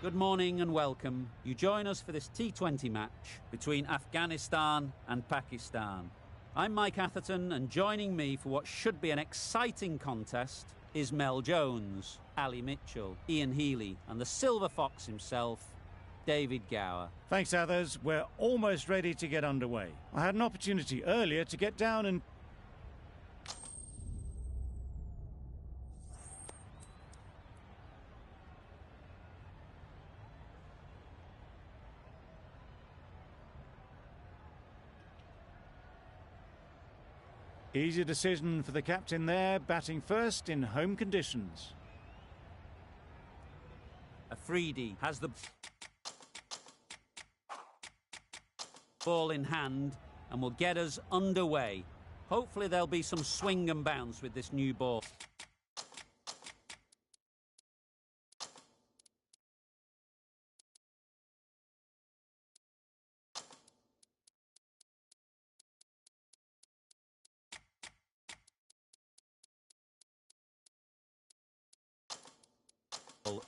Good morning and welcome. You join us for this T20 match between Afghanistan and Pakistan. I'm Mike Atherton, and joining me for what should be an exciting contest is Mel Jones, Ali Mitchell, Ian Healy and the Silver Fox himself, David Gower. Thanks, Athers. We're almost ready to get underway. I had an opportunity earlier to get down and... Easy decision for the captain there, batting first in home conditions. Afridi has the ball in hand and will get us underway. Hopefully there'll be some swing and bounce with this new ball.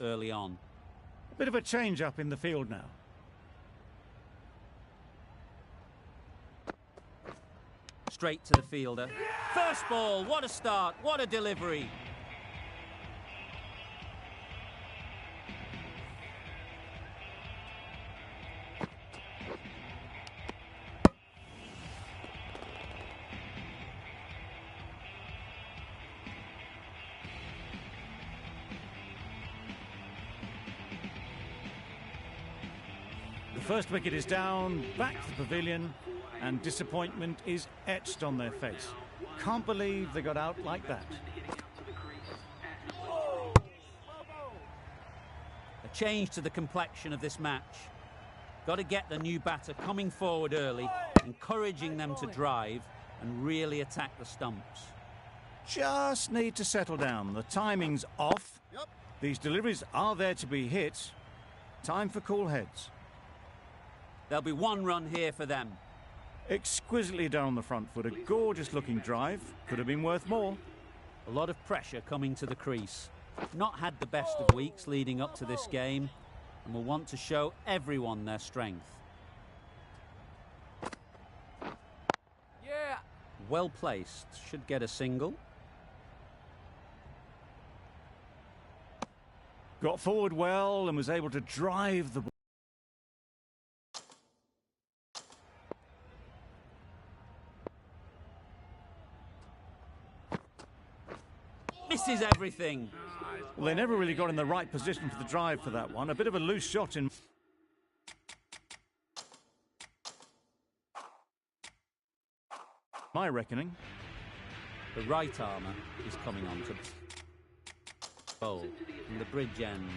Early on. Bit of a change up in the field now. Straight to the fielder. First ball, what a start, what a delivery. The first wicket is down, back to the pavilion, and disappointment is etched on their face. Can't believe they got out like that. A change to the complexion of this match. Got to get the new batter coming forward early, encouraging them to drive and really attack the stumps. Just need to settle down. The timing's off. These deliveries are there to be hit. Time for cool heads. There'll be one run here for them. Exquisitely done on the front foot. A gorgeous looking drive. Could have been worth more. A lot of pressure coming to the crease. Not had the best of weeks leading up to this game and will want to show everyone their strength. Yeah. Well placed. Should get a single. Got forward well and was able to drive the ball. Misses everything. Well, they never really got in the right position for the drive for that one. A bit of a loose shot in... my reckoning. The right armour is coming on to bowl from the bridge end.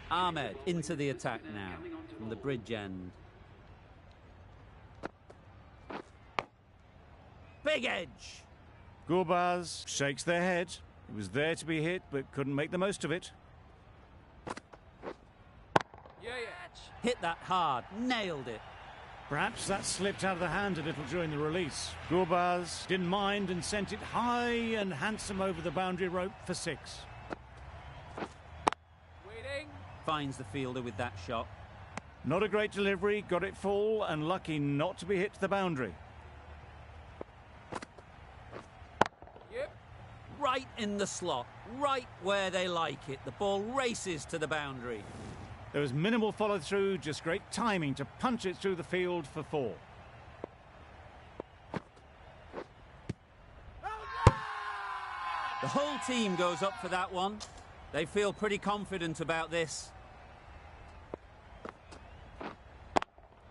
Ahmed into the attack now from the bridge end. Big edge. Gurbaz shakes their head. It was there to be hit, but couldn't make the most of it. Yeah. Hit that hard, nailed it. Perhaps that slipped out of the hand a little during the release. Gurbaz didn't mind and sent it high and handsome over the boundary rope for 6. Waiting. Finds the fielder with that shot. Not a great delivery, got it full and lucky not to be hit to the boundary. Right in the slot, right where they like it. The ball races to the boundary. There was minimal follow-through, just great timing to punch it through the field for 4. The whole team goes up for that one. They feel pretty confident about this.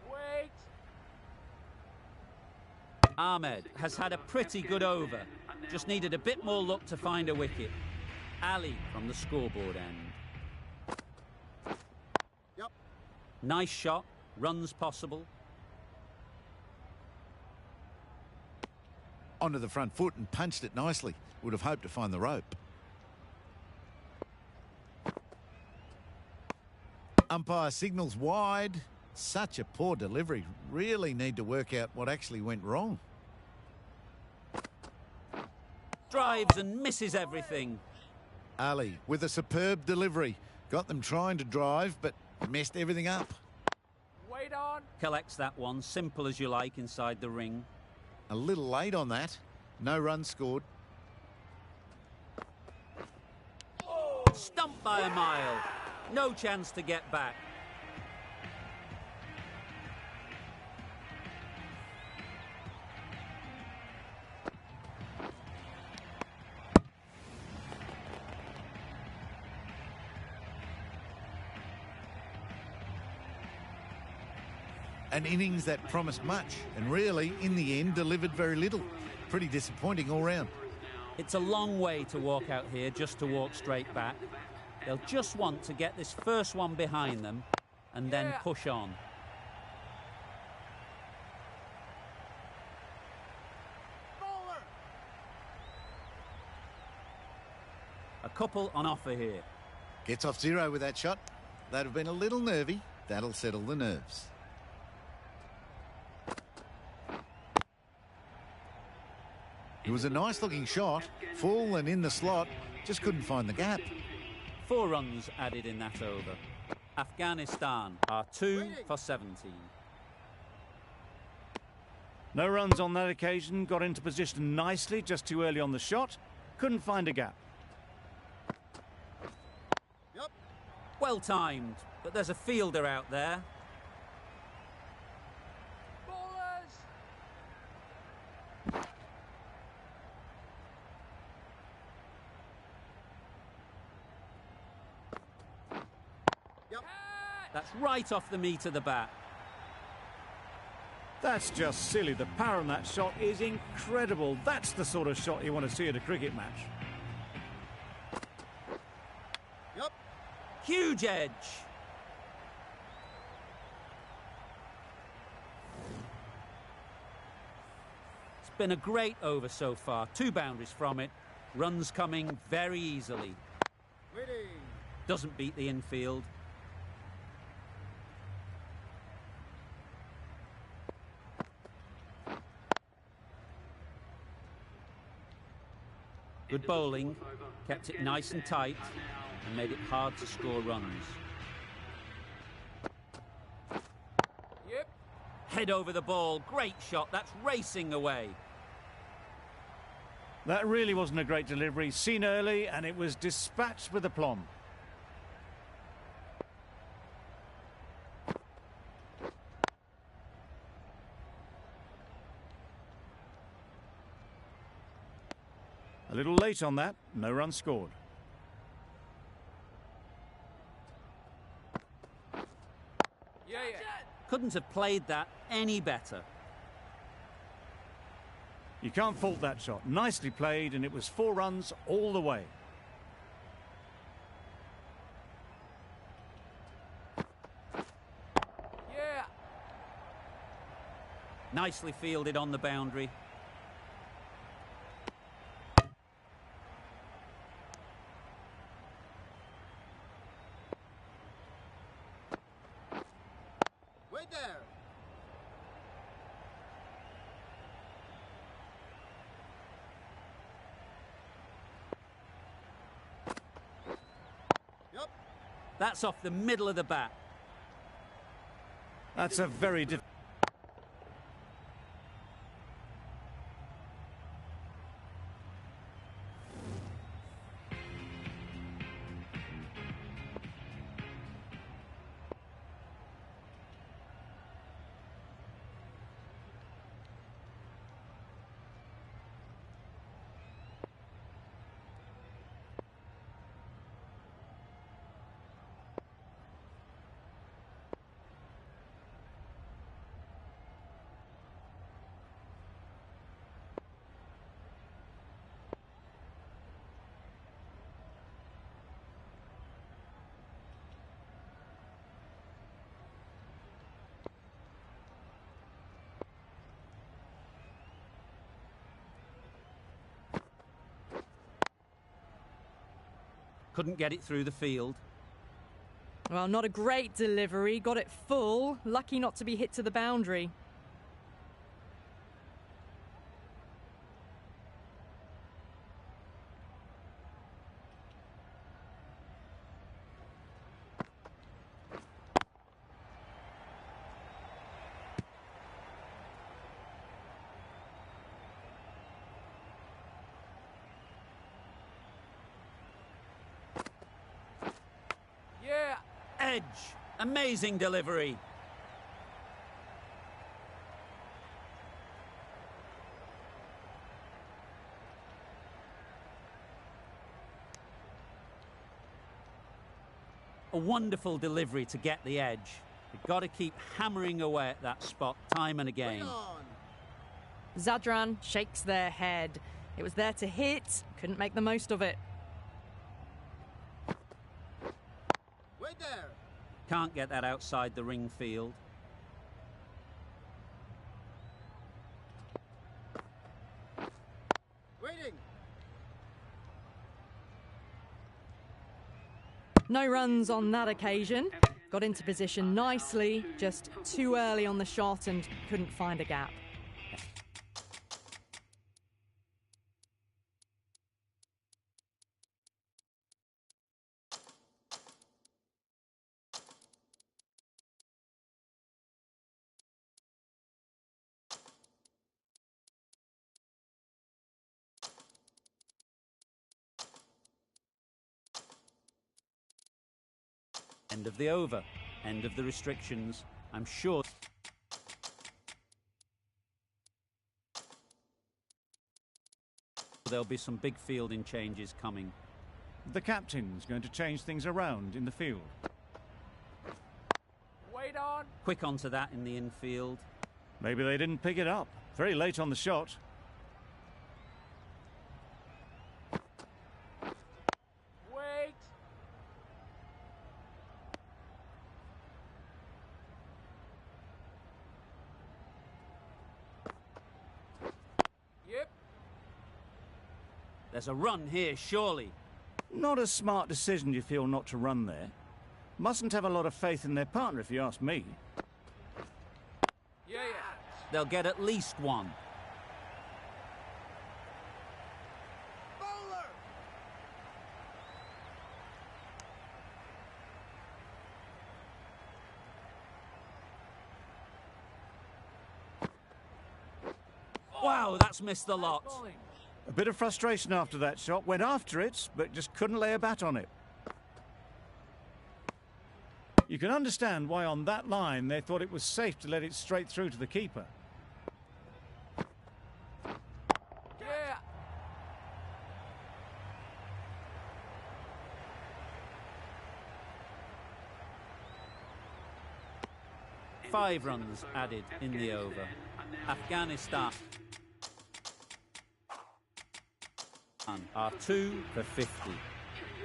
Wait. Ahmed has had a pretty good over. Just needed a bit more luck to find a wicket. Ali from the scoreboard end. Nice shot, runs possible. Onto the front foot and punched it nicely. Would have hoped to find the rope. Umpire signals wide. Such a poor delivery. Really need to work out what actually went wrong. Drives and misses everything. Ali with a superb delivery. Got them trying to drive, but messed everything up. Wait on. Collects that one, simple as you like, inside the ring. A little late on that. No runs scored. Stumped by a mile. No chance to get back. An innings that promised much and really, in the end, delivered very little. Pretty disappointing all round. It's a long way to walk out here just to walk straight back. They'll just want to get this first one behind them and then push on. Bowler. A couple on offer here. Gets off zero with that shot. They'd have been a little nervy. That'll settle the nerves. It was a nice-looking shot, full and in the slot, just couldn't find the gap. 4 runs added in that over. Afghanistan are 2 for 17. No runs on that occasion, got into position nicely, just too early on the shot. Couldn't find a gap. Well timed, but there's a fielder out there. Bowlers. That's right off the meat of the bat. That's just silly. The power on that shot is incredible. That's the sort of shot you want to see at a cricket match. Huge edge. It's been a great over so far. 2 boundaries from it. Runs coming very easily. Doesn't beat the infield. Good bowling, kept it nice and tight and made it hard to score runs. Yep. Head over the ball, great shot, that's racing away. That really wasn't a great delivery. Seen early and it was dispatched with aplomb. A little late on that, no run scored. Yeah. Couldn't have played that any better. You can't fault that shot. Nicely played, and it was 4 runs all the way. Yeah. Nicely fielded on the boundary. Wait there. That's off the middle of the bat. That's a very difficult. Couldn't get it through the field. Well, not a great delivery. Got it full. Lucky not to be hit to the boundary. edge. Amazing delivery. A wonderful delivery to get the edge. You've got to keep hammering away at that spot time and again. Zadran shakes their head. It was there to hit, couldn't make the most of it. Wait there. Can't get that outside the ring field. Waiting. No runs on that occasion. Got into position nicely, just too early on the shot and couldn't find a gap. End of the over. End of the restrictions. I'm sure there'll be some big fielding changes coming. The captain's going to change things around in the field. Wait on. Quick onto that in the infield. Maybe they didn't pick it up. Very late on the shot. Wait. Yep. There's a run here, surely. Not a smart decision, you feel, not to run there. Mustn't have a lot of faith in their partner, if you ask me. Yeah. They'll get at least one. Bowler. Wow, that's missed the lot. Bowling. A bit of frustration after that shot. Went after it, but just couldn't lay a bat on it. You can understand why on that line they thought it was safe to let it straight through to the keeper. Yeah. 5 runs added in the over. Afghanistan are 2 for 50.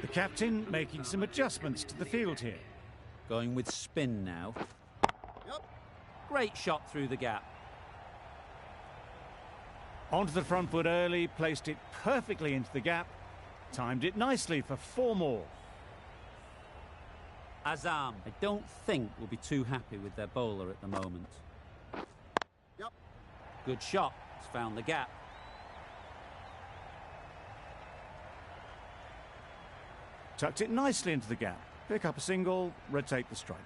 The captain making some adjustments to the field here. Going with spin now. Yep. Great shot through the gap. Onto the front foot early, placed it perfectly into the gap. Timed it nicely for 4 more. Azam, I don't think will be too happy with their bowler at the moment. Yep. Good shot. It's found the gap. Tucked it nicely into the gap. Pick up a single, rotate the strike.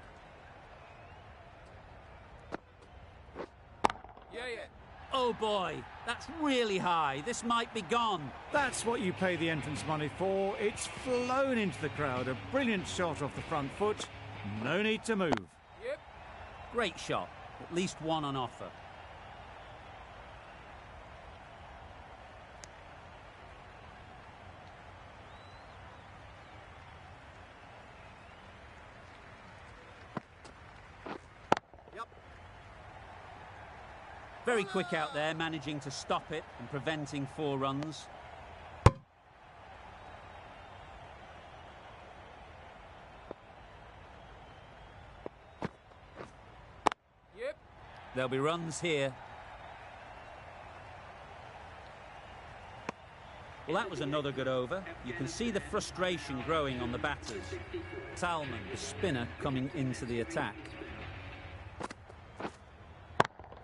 Yeah. Oh boy, that's really high. This might be gone. That's what you pay the entrance money for. It's flown into the crowd. A brilliant shot off the front foot. No need to move. Yep. Great shot. At least one on offer. Yep. Very quick out there, managing to stop it and preventing 4 runs. Yep. There'll be runs here. Well, that was another good over. You can see the frustration growing on the batters. Salman, the spinner, coming into the attack.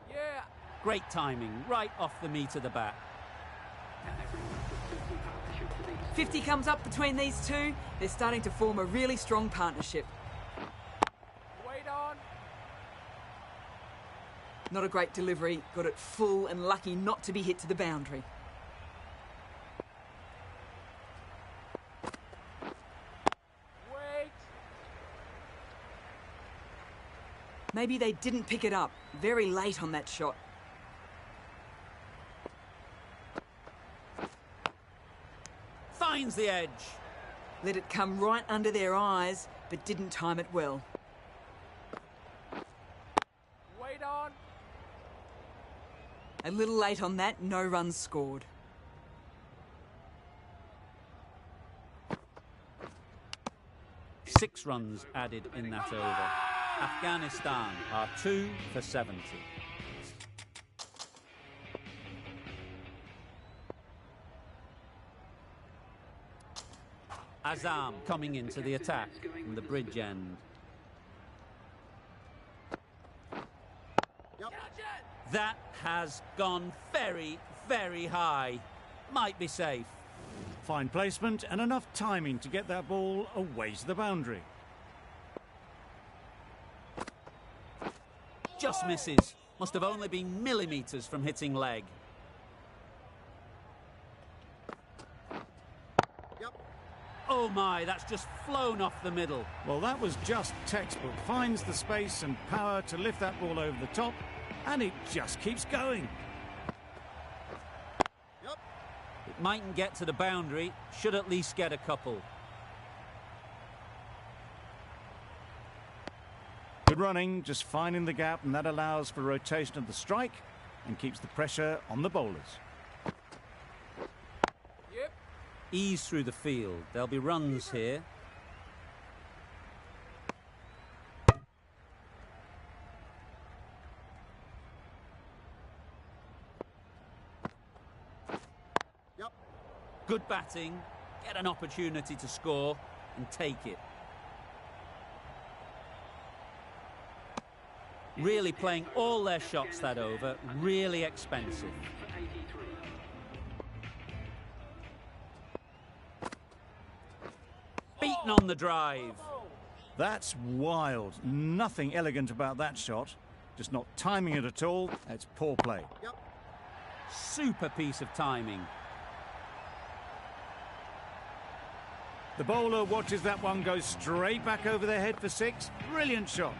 Yeah. Great timing, right off the meat of the bat. 50 comes up between these two. They're starting to form a really strong partnership. Wait on. Not a great delivery, got it full and lucky not to be hit to the boundary. Wait. Maybe they didn't pick it up. Very late on that shot. Finds the edge. Let it come right under their eyes, but didn't time it well. Wait on. A little late on that, no runs scored. Six runs added in that over. Afghanistan are 2 for 70. Azam coming into the attack from the bridge end. That has gone very, very high. Might be safe. Fine placement and enough timing to get that ball away to the boundary. Just misses. Must have only been millimetres from hitting leg. Oh my, that's just flown off the middle. Well, that was just textbook. Finds the space and power to lift that ball over the top, and it just keeps going. It mightn't get to the boundary, should at least get a couple. Good running, just finding the gap, and that allows for rotation of the strike and keeps the pressure on the bowlers. Yep. Ease through the field. There'll be runs here. Good batting, get an opportunity to score and take it. Really playing all their shots that over, really expensive. Beaten on the drive. That's wild. Nothing elegant about that shot. Just not timing it at all. It's poor play. Super piece of timing. The bowler watches that one go straight back over their head for six. Brilliant shot.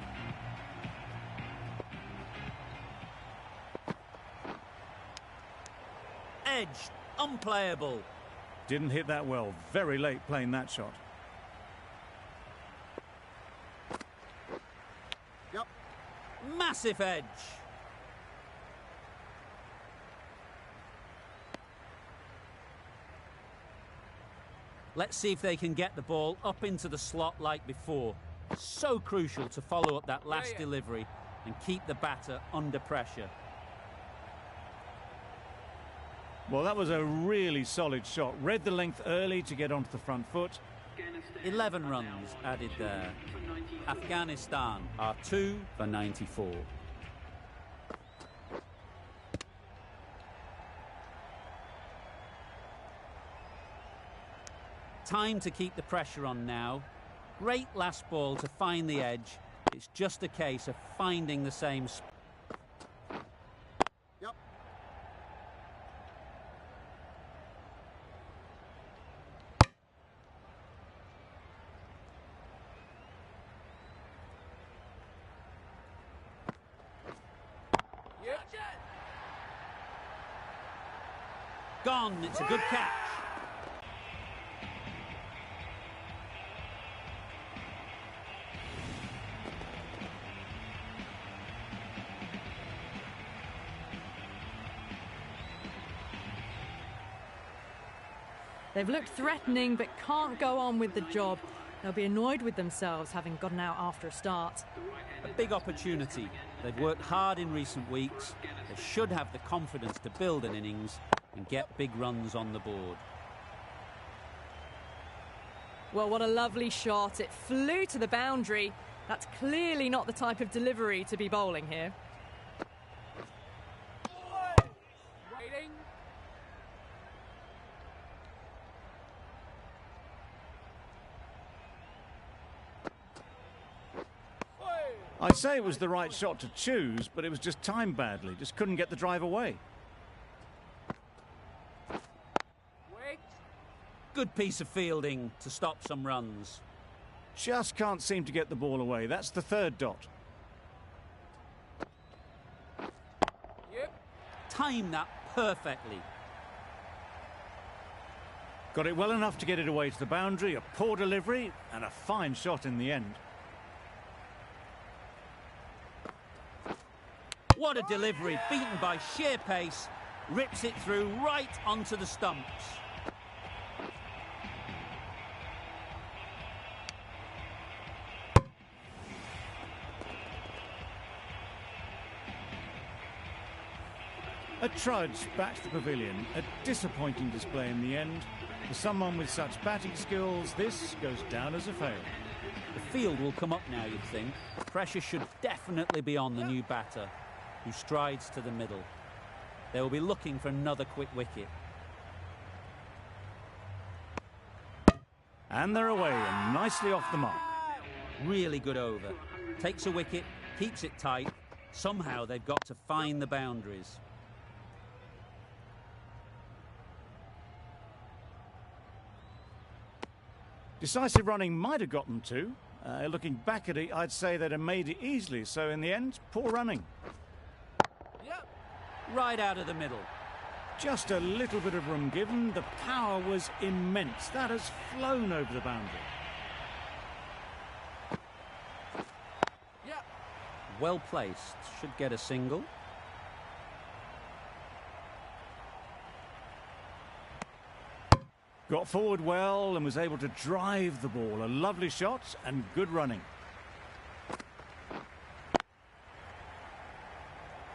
Edged, unplayable. Didn't hit that well. Very late playing that shot. Massive edge. Let's see if they can get the ball up into the slot like before. So crucial to follow up that last delivery and keep the batter under pressure. Well, that was a really solid shot. Read the length early to get onto the front foot. 11 runs added there. Afghanistan are 2 for 94. Time to keep the pressure on now. Great last ball to find the edge. It's just a case of finding the same spot. Gone. It's a good catch. They've looked threatening but can't go on with the job. They'll be annoyed with themselves having gotten out after a start. A big opportunity. They've worked hard in recent weeks. They should have the confidence to build an innings and get big runs on the board. Well, what a lovely shot. It flew to the boundary. That's clearly not the type of delivery to be bowling here. Waiting. I'd say it was the right shot to choose, but it was just timed badly. Just couldn't get the drive away. Wait. Good piece of fielding to stop some runs. Just can't seem to get the ball away. That's the third dot. timed that perfectly. Got it well enough to get it away to the boundary, a poor delivery and a fine shot in the end. What a delivery, beaten by sheer pace, rips it through right onto the stumps. A trudge back to the pavilion, a disappointing display in the end. For someone with such batting skills, this goes down as a fail. The field will come up now, you'd think. Pressure should definitely be on the new batter, who strides to the middle. They will be looking for another quick wicket. And they're away and nicely off the mark. Really good over. Takes a wicket, keeps it tight. Somehow they've got to find the boundaries. Decisive running might have got them to. Looking back at it, I'd say they'd have made it easily. So in the end, poor running. Yep. Right out of the middle. Just a little bit of room given. The power was immense. That has flown over the boundary. Yep. Well placed. Should get a single. Got forward well and was able to drive the ball. A lovely shot and good running.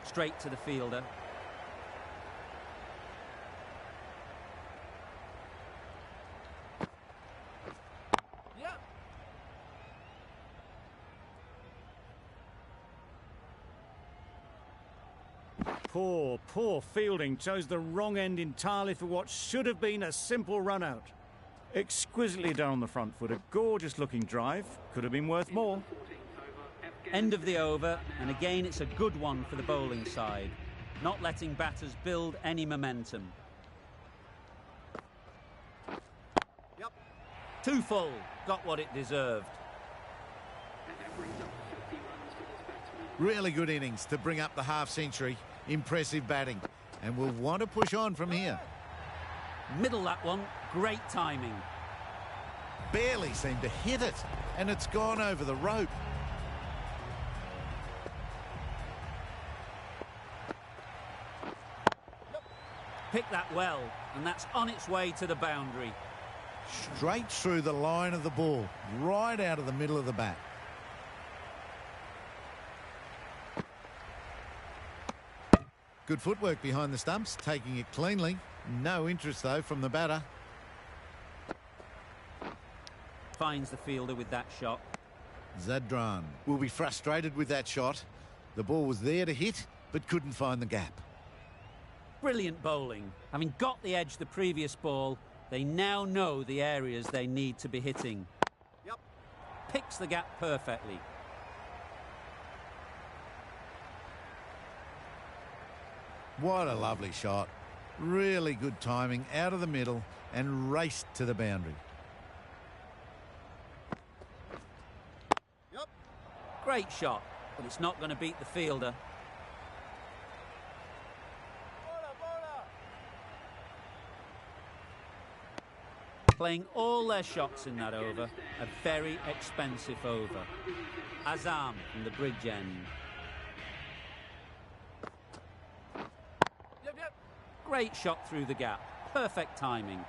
Straight to the fielder. Yep. Poor fielding. Chose the wrong end entirely for what should have been a simple run out. Exquisitely done on the front foot. A gorgeous looking drive. Could have been worth more. End of the over, and again it's a good one for the bowling side. Not letting batters build any momentum. Yep. Too full. Got what it deserved. Really good innings to bring up the half-century. Impressive batting. And we'll want to push on from here. Middle that one. Great timing. Barely seemed to hit it. And it's gone over the rope. Pick that well, and that's on its way to the boundary. Straight through the line of the ball. Right out of the middle of the bat. Good footwork behind the stumps, taking it cleanly. No interest, though, from the batter. Finds the fielder with that shot. Zadran will be frustrated with that shot. The ball was there to hit, but couldn't find the gap. Brilliant bowling. Having got the edge the previous ball, they now know the areas they need to be hitting. Yep. Picks the gap perfectly. What a lovely shot. Really good timing, out of the middle and raced to the boundary. Yep. Great shot, but it's not going to beat the fielder. Playing all their shots in that over. A very expensive over. Azam from the bridge end. Yep. Great shot through the gap. Perfect timing.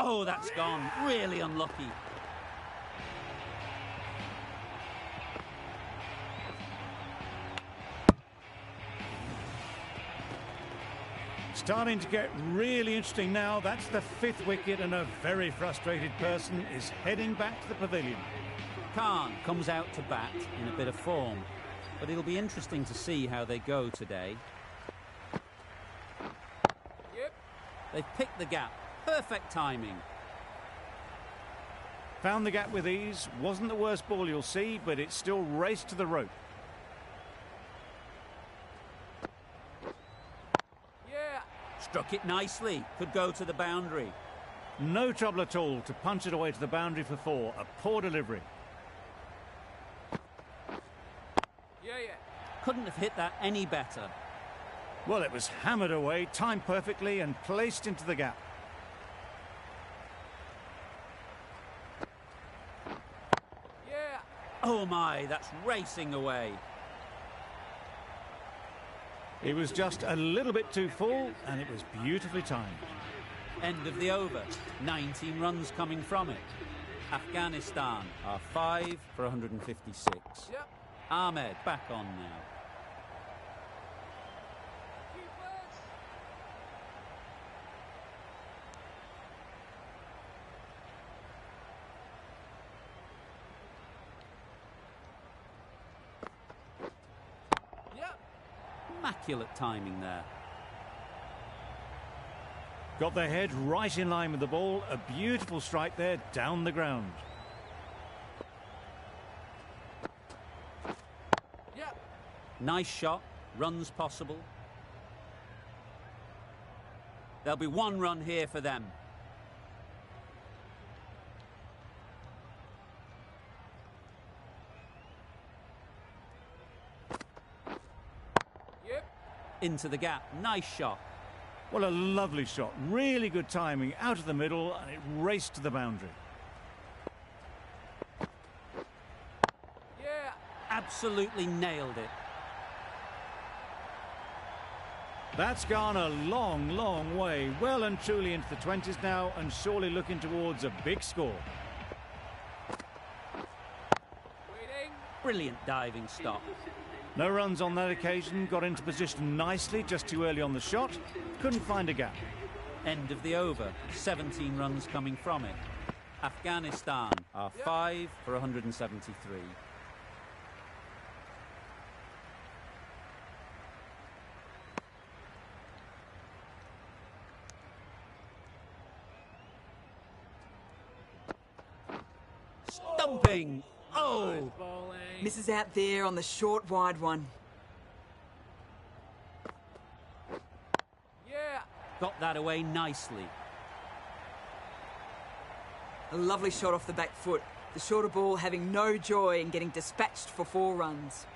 Oh, that's gone. Really unlucky. Starting to get really interesting now. That's the 5th wicket and a very frustrated person is heading back to the pavilion. Khan comes out to bat in a bit of form, but it'll be interesting to see how they go today. Yep. They've picked the gap. Perfect timing. Found the gap with ease. Wasn't the worst ball you'll see, but it still raced to the rope. Struck it nicely. Could go to the boundary. No trouble at all to punch it away to the boundary for 4. A poor delivery. Yeah, yeah. Couldn't have hit that any better. Well, it was hammered away, timed perfectly and placed into the gap. Yeah. Oh my, that's racing away. It was just a little bit too full and it was beautifully timed. End of the over. 19 runs coming from it. Afghanistan are 5 for 156. Yep. Ahmed back on now. Yep. Immaculate timing there. Got their head right in line with the ball. A beautiful strike there down the ground. Yep. Nice shot. Runs possible. There'll be 1 run here for them. Yep. Into the gap. Nice shot. Well, a lovely shot. Really good timing out of the middle and it raced to the boundary. Yeah. Absolutely nailed it. That's gone a long, long way. Well and truly into the 20s now and surely looking towards a big score. Waiting. Brilliant diving stop. No runs on that occasion. Got into position nicely, just too early on the shot. Couldn't find a gap. End of the over. 17 runs coming from it. Afghanistan are 5 for 173. Stumping! Oh! Bowling. Misses out there on the short, wide one. Yeah. Got that away nicely. A lovely shot off the back foot. The shorter ball having no joy in getting dispatched for 4 runs.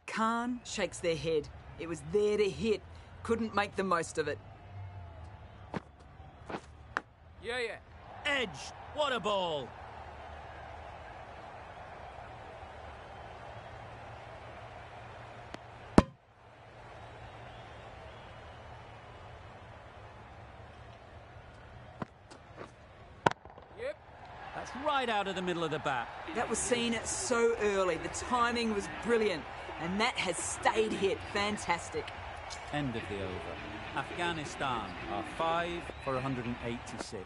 Khan shakes their head. It was there to hit. Couldn't make the most of it. Yeah, yeah. Edge! What a ball! Yep. That's right out of the middle of the bat. That was seen so early. The timing was brilliant. And that has stayed hit. Fantastic. End of the over. Afghanistan are 5 for 186.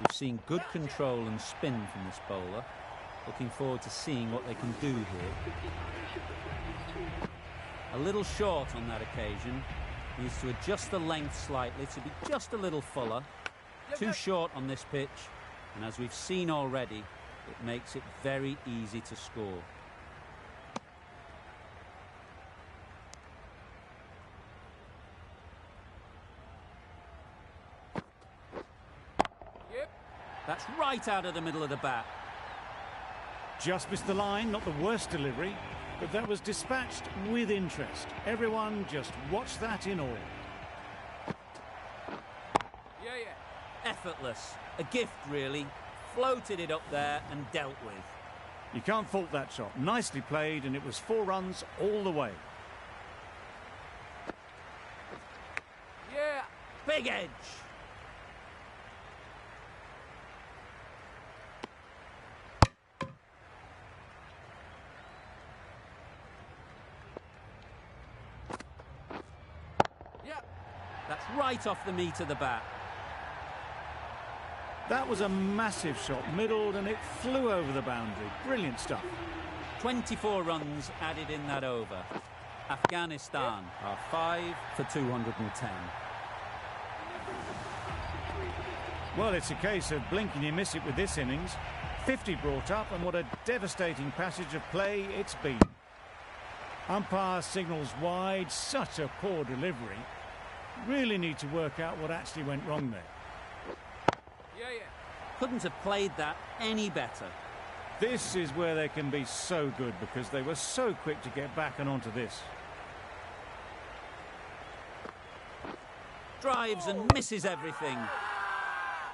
We've seen good control and spin from this bowler. Looking forward to seeing what they can do here. A little short on that occasion. Needs to adjust the length slightly to be just a little fuller. Too short on this pitch. And as we've seen already, it makes it very easy to score. That's right out of the middle of the bat. Just missed the line, not the worst delivery, but that was dispatched with interest. Everyone just watched that in awe. Yeah, yeah. Effortless. A gift, really. Floated it up there and dealt with. You can't fault that shot. Nicely played, and it was 4 runs all the way. Yeah. Big edge. Yep. That's right off the meat of the bat. That was a massive shot, middled, and it flew over the boundary. Brilliant stuff. 24 runs added in that over. Afghanistan are 5 for 210. Well, it's a case of blink and you miss it with this innings. 50 brought up, and what a devastating passage of play it's been. Umpire signals wide. Such a poor delivery. Really need to work out what actually went wrong there. Yeah, yeah. Couldn't have played that any better. This is where they can be so good because they were so quick to get back and onto this. Drives and misses everything.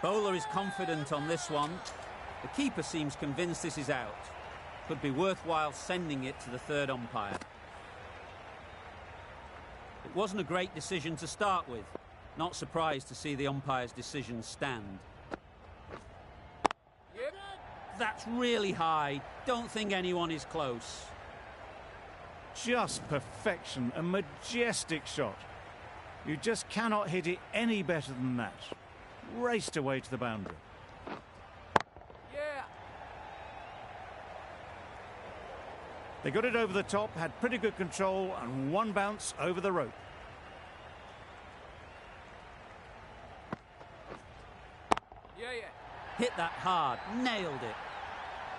Bowler is confident on this one. The keeper seems convinced this is out. Could be worthwhile sending it to the third umpire. It wasn't a great decision to start with. Not surprised to see the umpire's decision stand. Yep. That's really high. Don't think anyone is close. Just perfection, a majestic shot. You just cannot hit it any better than that. Raced away to the boundary. Yeah. They got it over the top, had pretty good control, and one bounce over the rope. Yeah, yeah. Hit that hard. Nailed it.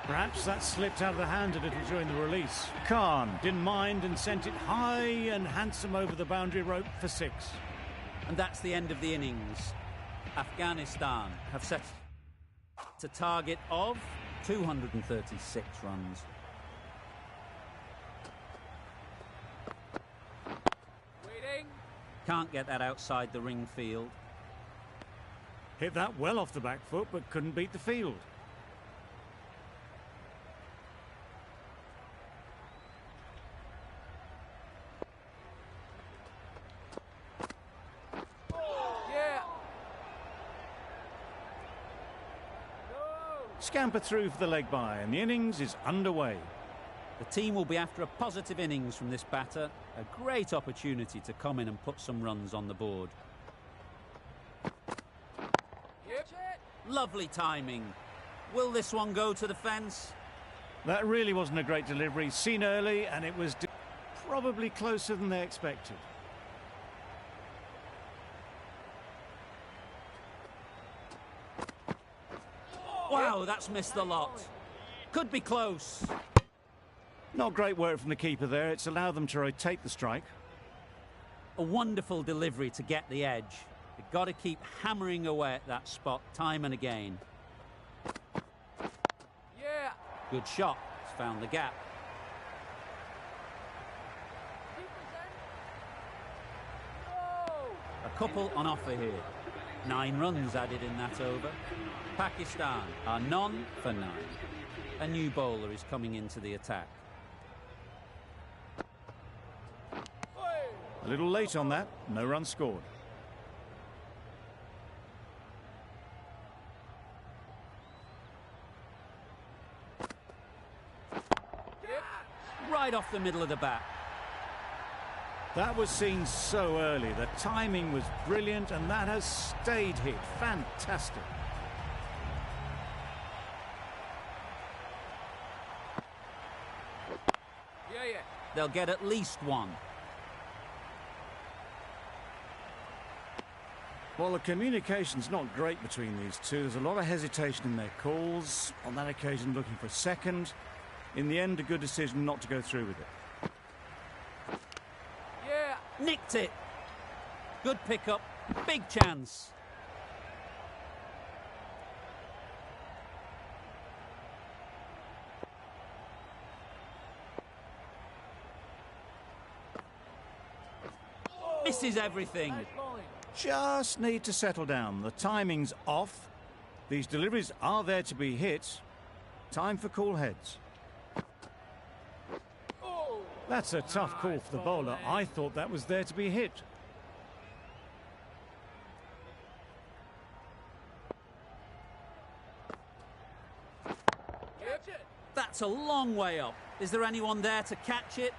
Perhaps that slipped out of the hand a little during the release. Khan didn't mind and sent it high and handsome over the boundary rope for 6. And that's the end of the innings. Afghanistan have set a target of 236 runs. Waiting. Can't get that outside the ring field. Hit that well off the back foot, but couldn't beat the field. Yeah. Scamper through for the leg bye, and the innings is underway. The team will be after a positive innings from this batter. A great opportunity to come in and put some runs on the board. Yep. Lovely timing. Will this one go to the fence? That really wasn't a great delivery. Seen early, and it was probably closer than they expected. Wow, that's missed the lot. Could be close. Not great work from the keeper there. It's allowed them to rotate the strike. A wonderful delivery to get the edge. They've got to keep hammering away at that spot time and again. Yeah. Good shot. It's found the gap. No. A couple on offer here. 9 runs added in that over. Pakistan are none for 9. A new bowler is coming into the attack. A little late on that. No run scored. Right off the middle of the bat. That was seen so early. The timing was brilliant, and that has stayed hit. Fantastic. Yeah, yeah. They'll get at least 1. Well, the communication's not great between these two. There's a lot of hesitation in their calls. On that occasion, looking for a second. In the end, a good decision not to go through with it. Yeah. Nicked it. Good pickup. Big chance. Misses everything. Just need to settle down. The timing's off. These deliveries are there to be hit. Time for cool heads. That's a tough call for the bowler. I thought that was there to be hit. That's a long way up. Is there anyone there to catch it?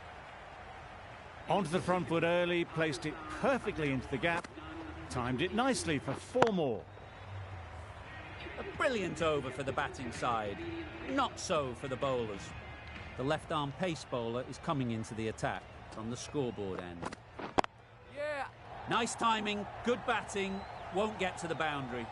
Onto the front foot early, placed it perfectly into the gap. Timed it nicely for 4 more. A brilliant over for the batting side. Not so for the bowlers. The left-arm pace bowler is coming into the attack from the scoreboard end. Yeah. Nice timing, good batting, won't get to the boundary.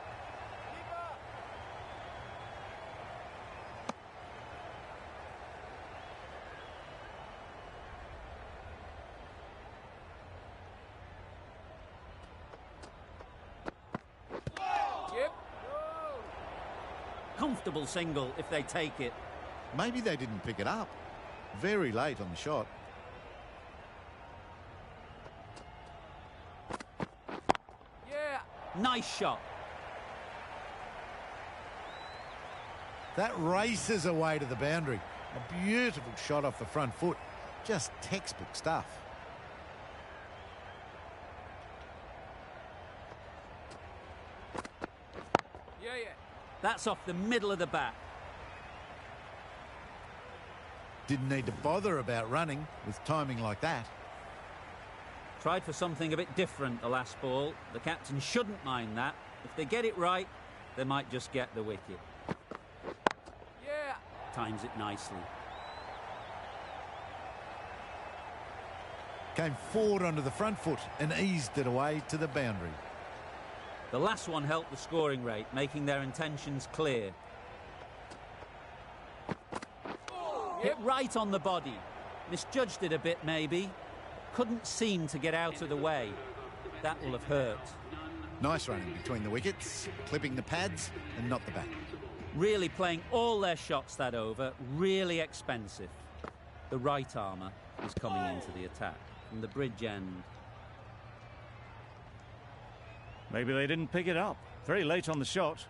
comfortable single if they take it. Maybe they didn't pick it up. Very late on the shot. Yeah. Nice shot. That races away to the boundary. A beautiful shot off the front foot. Just textbook stuff. Yeah. That's off the middle of the bat. Didn't need to bother about running with timing like that. Tried for something a bit different the last ball. The captain shouldn't mind that. If they get it right, they might just get the wicket. Yeah. Times it nicely. Came forward onto the front foot and eased it away to the boundary. The last one helped the scoring rate, making their intentions clear. Hit right on the body. Misjudged it a bit, maybe. Couldn't seem to get out of the way. That will have hurt. Nice running between the wickets, clipping the pads and not the bat. Really playing all their shots that over. Really expensive. The right armour is coming into the attack from the bridge end. Maybe they didn't pick it up. Very late on the shot.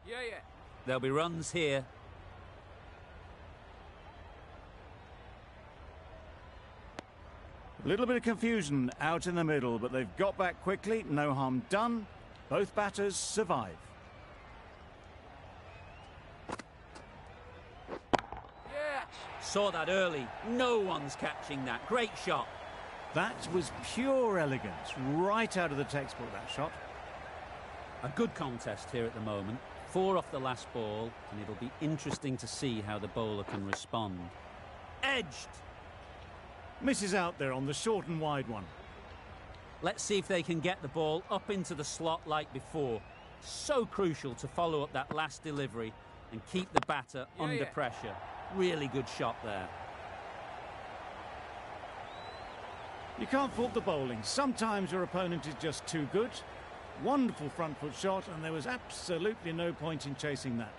Yeah. There'll be runs here. A little bit of confusion out in the middle, but they've got back quickly. No harm done. Both batters survive. Yeah. Saw that early. No one's catching that. Great shot. That was pure elegance. Right out of the textbook, that shot. A good contest here at the moment. 4 off the last ball, and it'll be interesting to see how the bowler can respond. Edged. Misses out there on the short and wide one. Let's see if they can get the ball up into the slot like before. So crucial to follow up that last delivery and keep the batter under pressure. Really good shot there. You can't fault the bowling. Sometimes your opponent is just too good. Wonderful front foot shot, and there was absolutely no point in chasing that.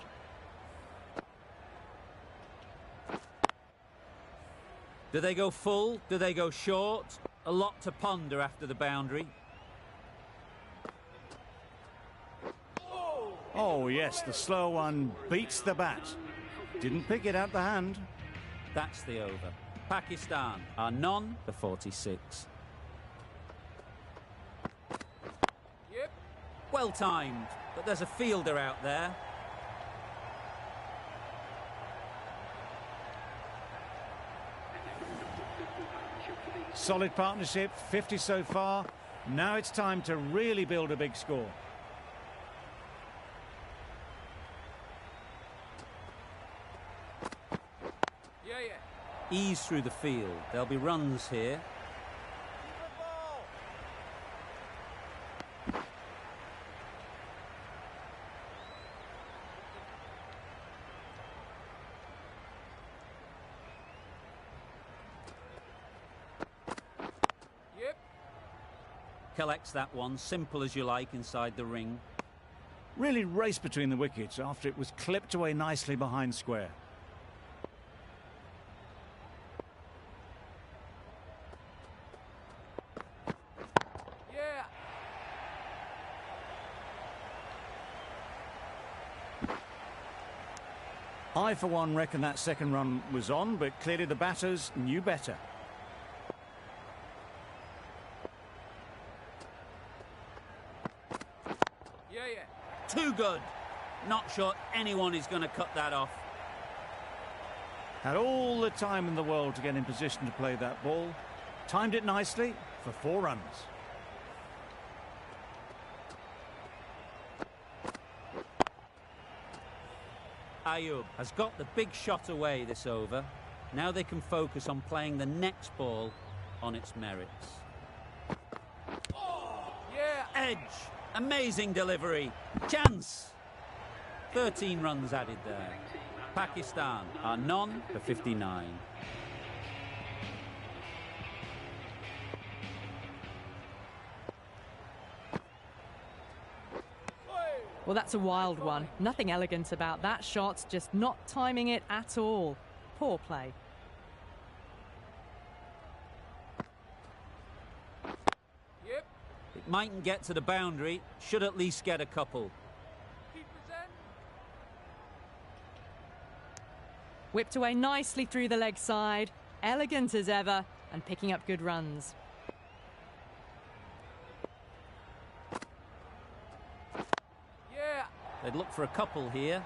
Do they go full? Do they go short? A lot to ponder after the boundary. Oh yes, the slow one beats the bat. Didn't pick it out the hand. That's the over. Pakistan are none for 46. Yep. Well timed, but there's a fielder out there. Solid partnership, 50 so far. Now it's time to really build a big score. Yeah. Ease through the field. There'll be runs here. Yep. Collects that one, simple as you like, inside the ring. Really raced between the wickets after it was clipped away nicely behind square. Yeah. I, for one, reckon that second run was on, but clearly the batters knew better. Yeah. Too good. Not sure anyone is going to cut that off. Had all the time in the world to get in position to play that ball. Timed it nicely for 4 runs. Ayub has got the big shot away this over. Now they can focus on playing the next ball on its merits. Yeah. Edge. Amazing delivery. Chance. 13 runs added there. Pakistan are none for 59. Well, that's a wild one. Nothing elegant about that shot, just not timing it at all. Poor play. Yep. It mightn't get to the boundary, should at least get a couple. Keeper's end. Whipped away nicely through the leg side. Elegant as ever, and picking up good runs. Yeah. They'd look for a couple here.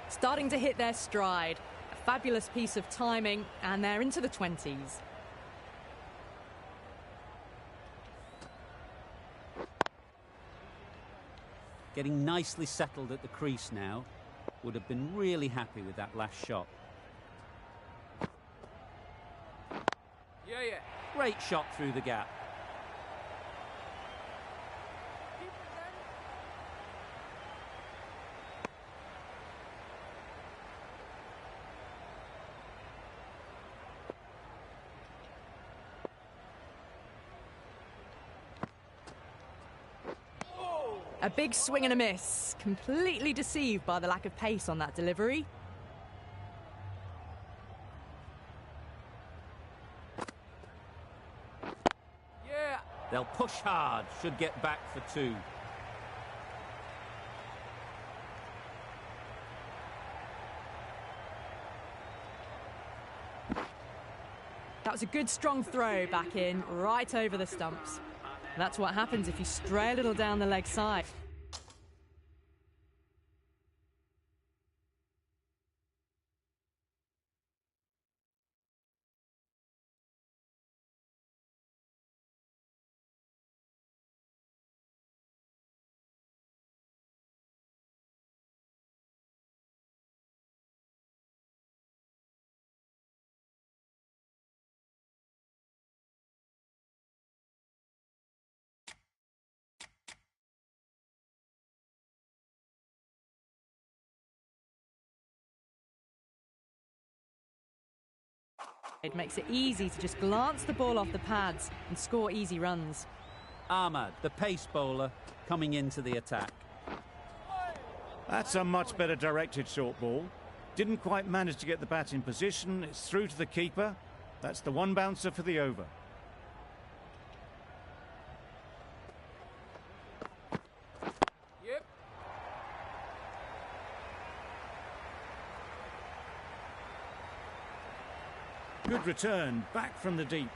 Starting to hit their stride. A fabulous piece of timing, and they're into the 20s. Getting nicely settled at the crease now. Would have been really happy with that last shot. Yeah. Great shot through the gap. Keeper's end. A big swing and a miss. Completely deceived by the lack of pace on that delivery. Yeah. They'll push hard, should get back for two. That was a good strong throw back in, right over the stumps. That's what happens if you stray a little down the leg side. It makes it easy to just glance the ball off the pads and score easy runs. Ahmad, the pace bowler, coming into the attack. That's a much better directed short ball. Didn't quite manage to get the bat in position. It's through to the keeper. That's the one bouncer for the over. Yep. Good return, back from the deep.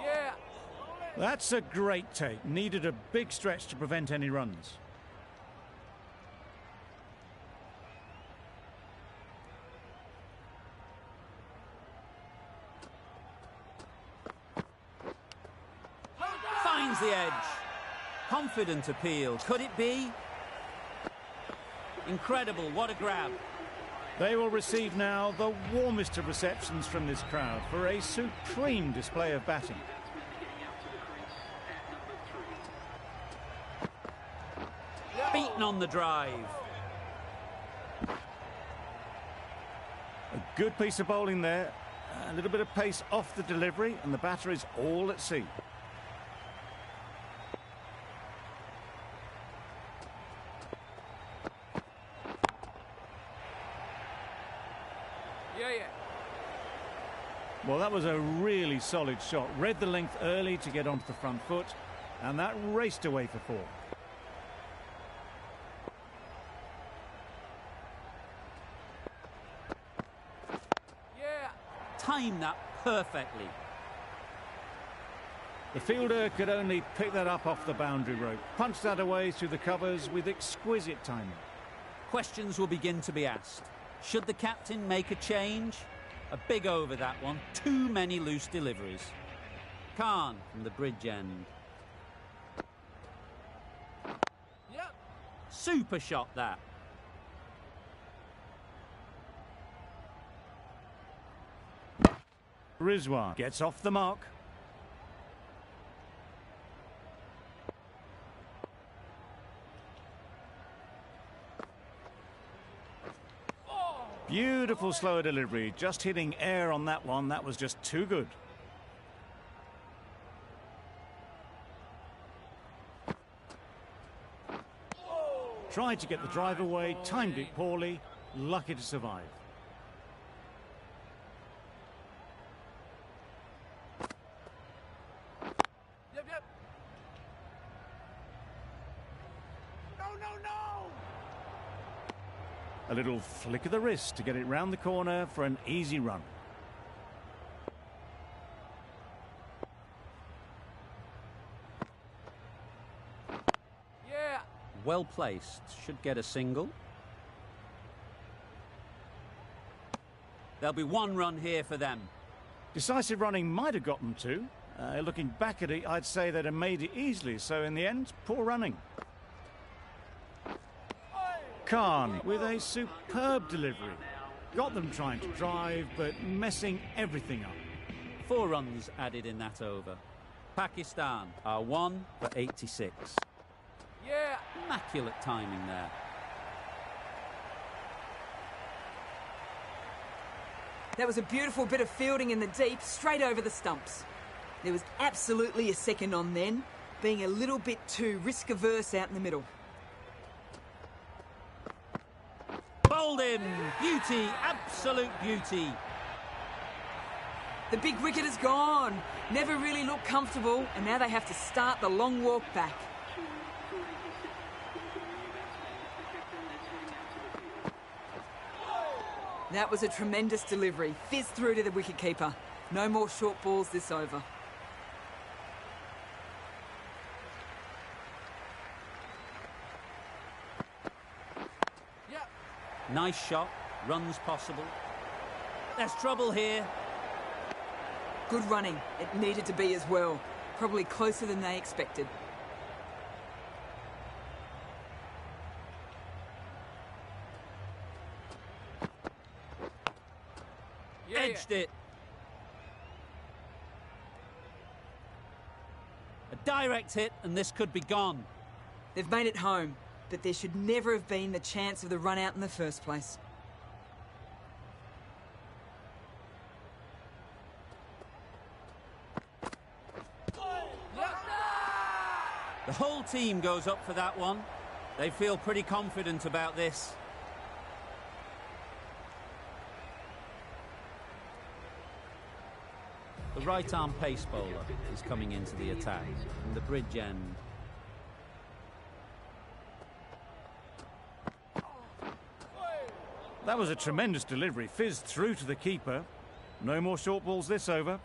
Yeah. That's a great take. Needed a big stretch to prevent any runs. Finds the edge. Confident appeal. Could it be? Incredible. What a grab. They will receive now the warmest of receptions from this crowd for a supreme display of batting. Beaten on the drive. A good piece of bowling there. A little bit of pace off the delivery, and the batter is all at sea. Yeah. Well, that was a really solid shot. Read the length early to get onto the front foot, and that raced away for four. Yeah. Timed that perfectly. The fielder could only pick that up off the boundary rope. Punched that away through the covers with exquisite timing. Questions will begin to be asked. Should the captain make a change? A big over that one. Too many loose deliveries. Khan from the bridge end. Yep. Super shot that. Rizwan gets off the mark. Beautiful slower delivery. Just hitting air on that one. That was just too good. Tried to get the drive away, timed it poorly, lucky to survive. Yep, yep. No, no, no! A little flick of the wrist to get it round the corner for an easy run. Yeah. Well placed. Should get a single. There'll be one run here for them. Decisive running might have got them two. Looking back at it, I'd say they'd have made it easily. So in the end, poor running. Khan with a superb delivery. Got them trying to drive, but messing everything up. 4 runs added in that over. Pakistan are 1 for 86. Yeah. Immaculate timing there. That was a beautiful bit of fielding in the deep, straight over the stumps. There was absolutely a second on then, being a little bit too risk-averse out in the middle. Bowled in. Beauty. Absolute beauty. The big wicket is gone. Never really looked comfortable, and now they have to start the long walk back. That was a tremendous delivery. Fizzed through to the wicketkeeper. No more short balls this over. Yep. Nice shot. Runs possible. There's trouble here. Good running. It needed to be as well. Probably closer than they expected. Yeah, Edged it. A direct hit and this could be gone. They've made it home, but there should never have been the chance of the run out in the first place. The whole team goes up for that one. They feel pretty confident about this. The right-arm pace bowler is coming into the attack from the bridge end. That was a tremendous delivery. Fizzed through to the keeper. No more short balls this over.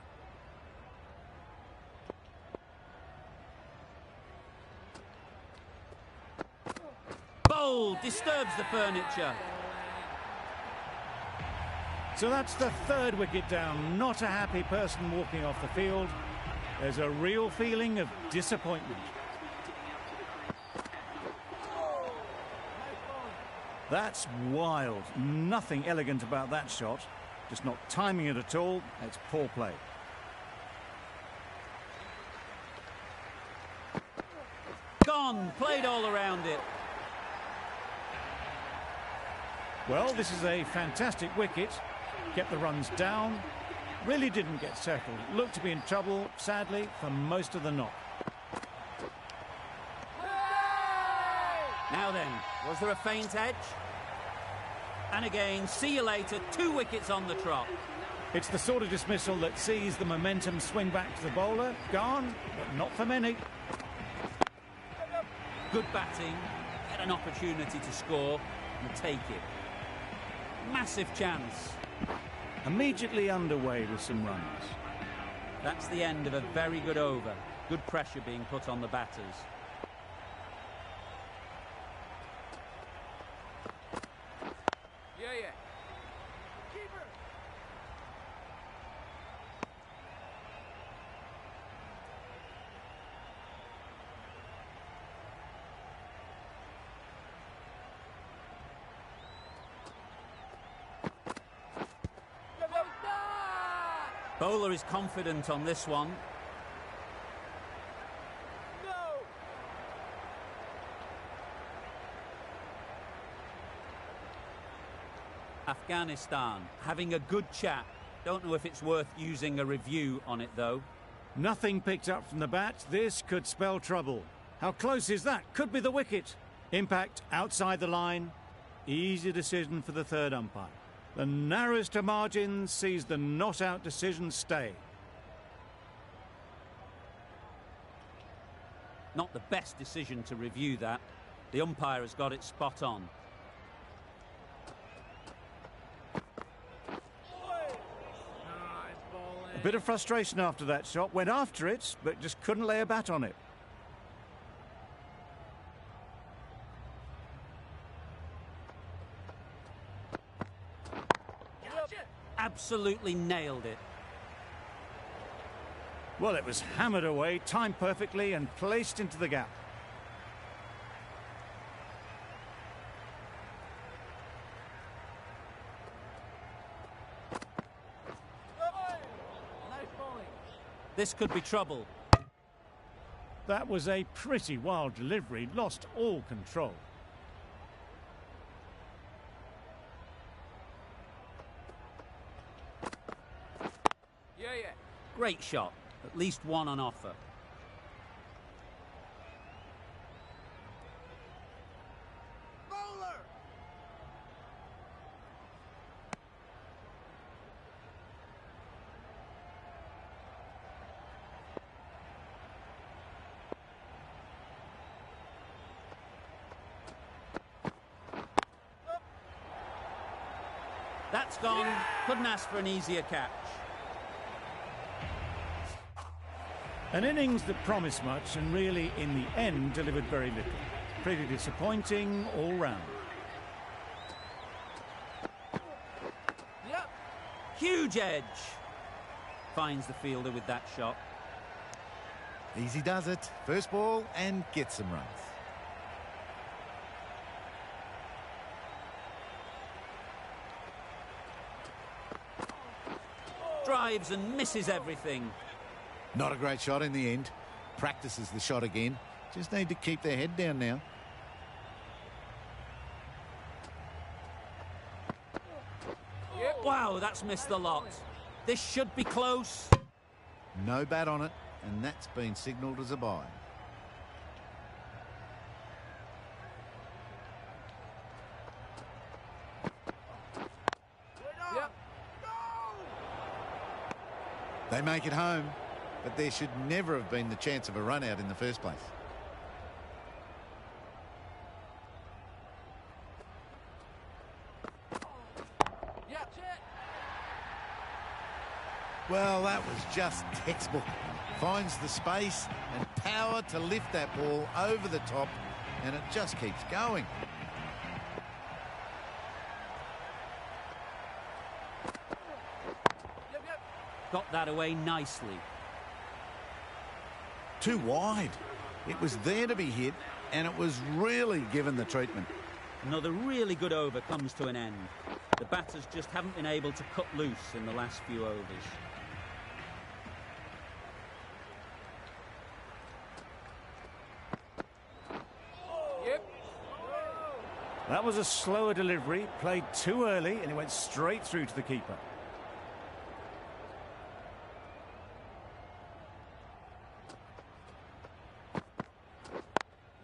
Bold, disturbs the furniture. So that's the 3rd wicket down. Not a happy person walking off the field. There's a real feeling of disappointment. That's wild. Nothing elegant about that shot. Just not timing it at all. It's poor play. Gone, played all around it. Well, this is a fantastic wicket. Kept the runs down. Really didn't get settled. Looked to be in trouble, sadly, for most of the knock. Now then, was there a feint edge? And again, see you later, 2 wickets on the trot. It's the sort of dismissal that sees the momentum swing back to the bowler. Gone, but not for many. Good batting, get an opportunity to score and take it. Massive chance. Immediately underway with some runs. That's the end of a very good over. Good pressure being put on the batters. Yeah, yeah. Keeper. Bowler is confident on this one. No. Afghanistan having a good chat. Don't know if it's worth using a review on it though. Nothing picked up from the bat. This could spell trouble. How close is that? Could be the wicket. Impact outside the line. Easy decision for the third umpire. The narrowest of margins sees the not-out decision stay. Not the best decision to review that. The umpire has got it spot on. A bit of frustration after that shot. Went after it, but just couldn't lay a bat on it. Absolutely nailed it. Well, it was hammered away, timed perfectly and placed into the gap. This could be trouble. That was a pretty wild delivery, lost all control. Yeah. Great shot. At least one on offer. Bowler! That's gone. Couldn't ask for an easier catch. An innings that promised much and really, in the end, delivered very little. Pretty disappointing all round. Yep. Huge edge. Finds the fielder with that shot. Easy does it. First ball and gets some runs. Drives and misses everything. Not a great shot in the end. Practices the shot again. Just need to keep their head down now. Yep. Wow, that's missed the lot. This should be close. No bat on it, and that's been signalled as a bye. Yep. They make it home, but there should never have been the chance of a run out in the first place. Yep. Well, that was just textbook. Finds the space and power to lift that ball over the top, and it just keeps going. Yep. Got that away nicely. Too wide. It was there to be hit, and it was really given the treatment. Another really good over comes to an end. The batters just haven't been able to cut loose in the last few overs. Yep. That was a slower delivery, played too early, and it went straight through to the keeper.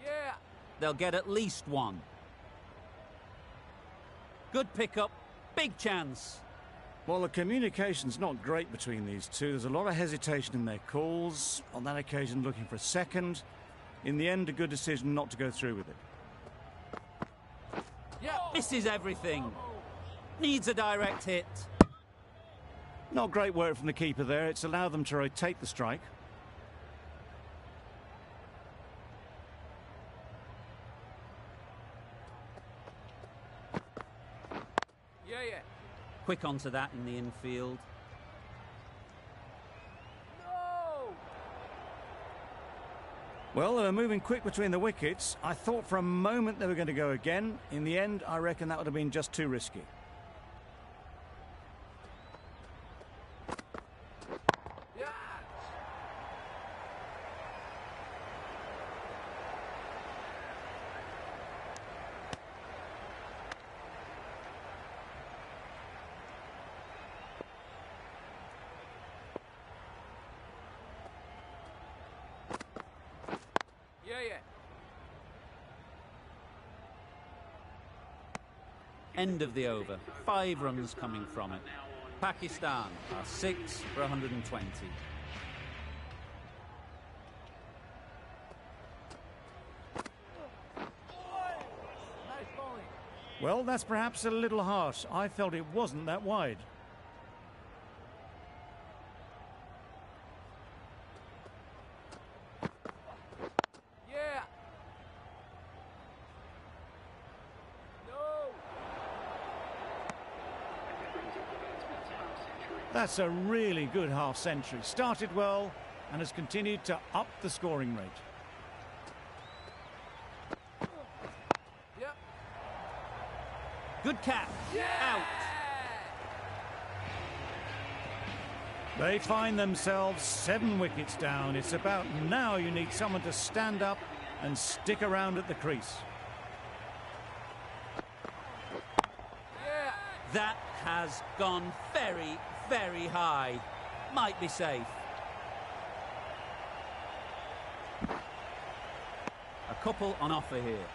Yeah. They'll get at least one. Good pickup, big chance. Well, the communication's not great between these two. There's a lot of hesitation in their calls. On that occasion, looking for a second. In the end, a good decision not to go through with it. Yeah. Misses everything. Needs a direct hit. Not great work from the keeper there. It's allowed them to rotate the strike. Yeah. Quick onto that in the infield. No. Well, they were moving quick between the wickets. I thought for a moment they were going to go again. In the end, I reckon that would have been just too risky. Yeah. Yeah. End of the over. 5 runs coming from it. Pakistan are 6 for 120. Well, that's perhaps a little harsh. I felt it wasn't that wide. Yeah. No. That's a really good half century. Started well and has continued to up the scoring rate. Yep. Good catch. Out. They find themselves 7 wickets down. It's about now you need someone to stand up and stick around at the crease. Yeah. That has gone very, very high. Might be safe. A couple on offer here.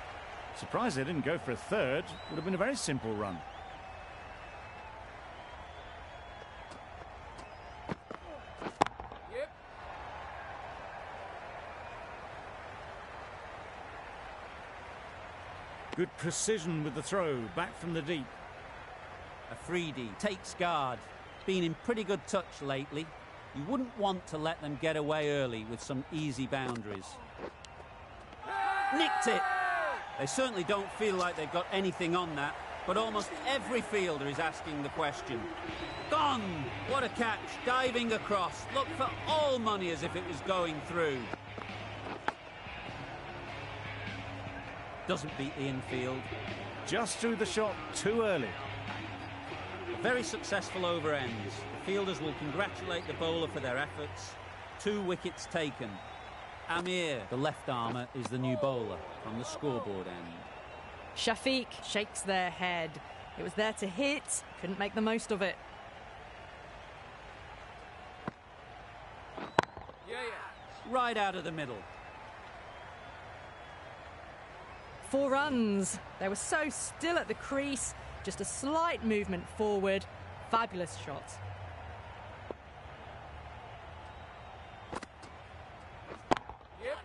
Surprised they didn't go for a third. Would have been a very simple run. Yep. Good precision with the throw, back from the deep. Afridi takes guard. Been in pretty good touch lately. You wouldn't want to let them get away early with some easy boundaries. Nicked it! They certainly don't feel like they've got anything on that, but almost every fielder is asking the question. Gone! What a catch, diving across. Looked for all money as if it was going through. Doesn't beat the infield. Just threw the shot too early. A very successful over ends. The fielders will congratulate the bowler for their efforts. 2 wickets taken. Amir, the left armour, is the new bowler from the scoreboard end. Shafiq shakes their head. It was there to hit, couldn't make the most of it. Yeah. Right out of the middle. 4 runs. They were so still at the crease. Just a slight movement forward. Fabulous shot. Yep.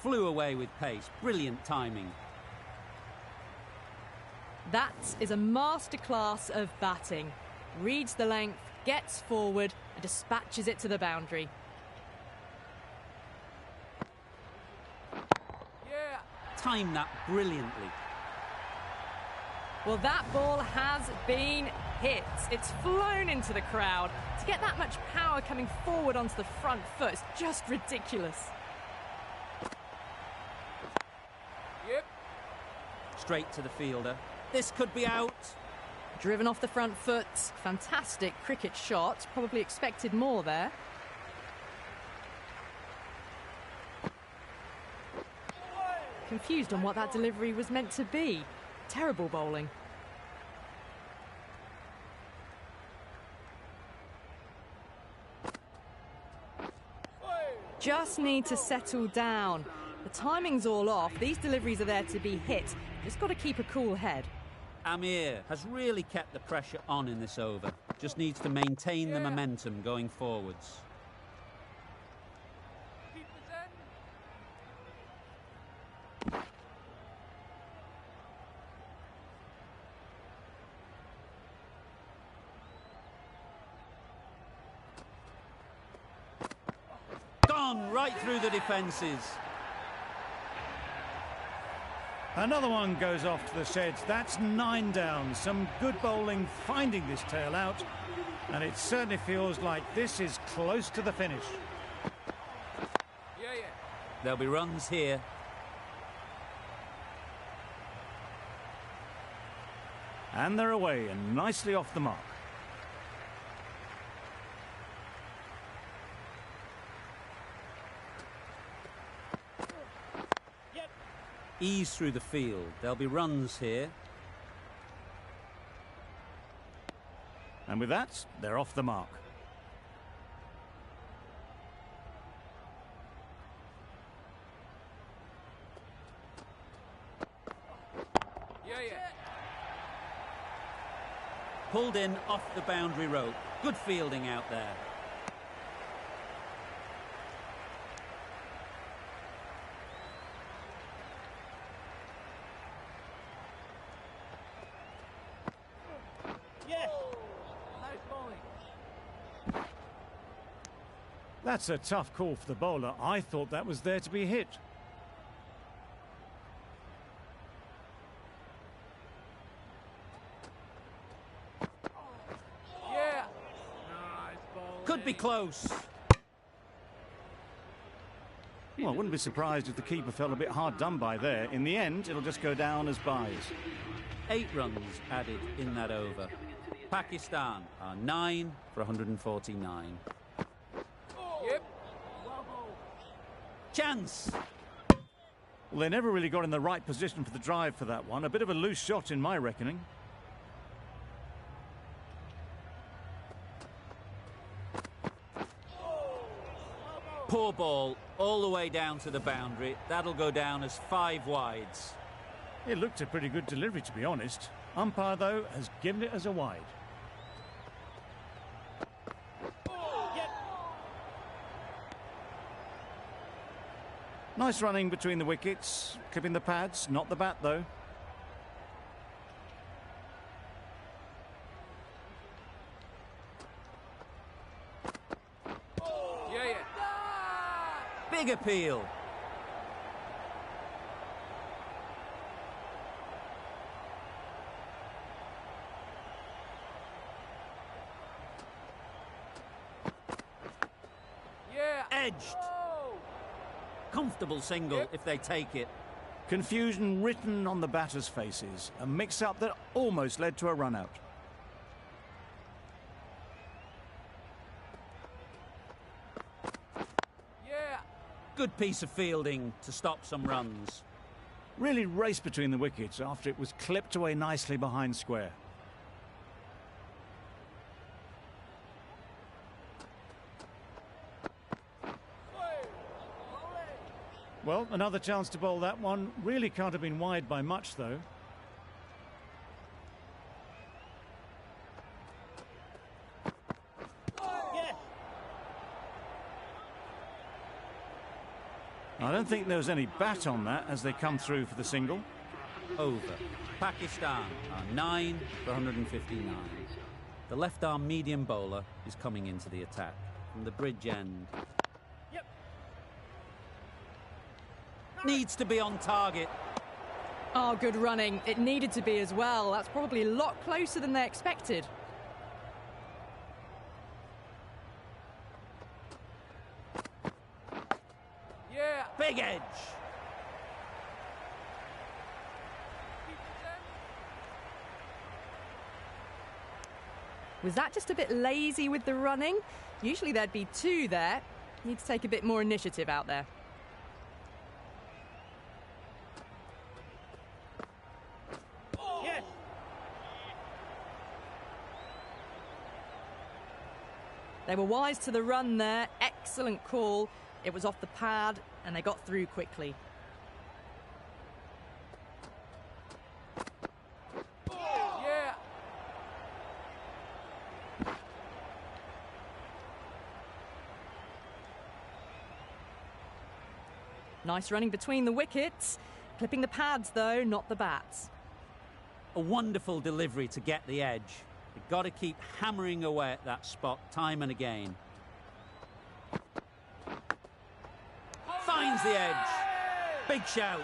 Flew away with pace. Brilliant timing. That is a masterclass of batting. Reads the length, gets forward and dispatches it to the boundary. Yeah. Timed that brilliantly. Well, that ball has been hit. It's flown into the crowd. To get that much power coming forward onto the front foot is just ridiculous. Yep. Straight to the fielder. This could be out. Driven off the front foot. Fantastic cricket shot. Probably expected more there. Confused on what that delivery was meant to be. Terrible bowling. Just need to settle down. The timing's all off. These deliveries are there to be hit. Just got to keep a cool head. Amir has really kept the pressure on in this over. Just needs to maintain the momentum going forwards. Keep the zen. Gone right through the defences. Another one goes off to the sheds. That's 9 down. Some good bowling finding this tail out. And it certainly feels like this is close to the finish. Yeah. There'll be runs here. And they're away and nicely off the mark. Ease through the field. There'll be runs here. And with that, they're off the mark. Yeah. Pulled in off the boundary rope. Good fielding out there. That's a tough call for the bowler. I thought that was there to be hit. Yeah. Could be close. Well, I wouldn't be surprised if the keeper felt a bit hard done by there. In the end, it'll just go down as byes. 8 runs added in that over. Pakistan are 9 for 149. Yep. Chance. Well, they never really got in the right position for the drive for that one. A bit of a loose shot in my reckoning. Poor ball all the way down to the boundary. That'll go down as 5 wides. It looked a pretty good delivery, to be honest. Umpire, though, has given it as a wide. Nice running between the wickets, clipping the pads, not the bat though. Yeah. Big appeal. Yeah. Edged. Oh. Comfortable single Yep. if they take it. Confusion written on the batters' faces. A mix-up that almost led to a run-out. Yeah. Good piece of fielding to stop some runs. Really raced between the wickets after it was clipped away nicely behind square. Well, another chance to bowl that one. Really can't have been wide by much, though. I don't think there was any bat on that as they come through for the single. Over. Pakistan are 9 for 159. The left-arm medium bowler is coming into the attack from the bridge end. Needs to be on target. Oh, good running. It needed to be as well. That's probably a lot closer than they expected. Yeah. Big edge. Was that just a bit lazy with the running? Usually there'd be 2 there. Need to take a bit more initiative out there. They were wise to the run there. Excellent call. It was off the pad and they got through quickly. Yeah. Nice running between the wickets. Clipping the pads though, not the bats. A wonderful delivery to get the edge. You've got to keep hammering away at that spot time and again. Finds the edge. Big shout.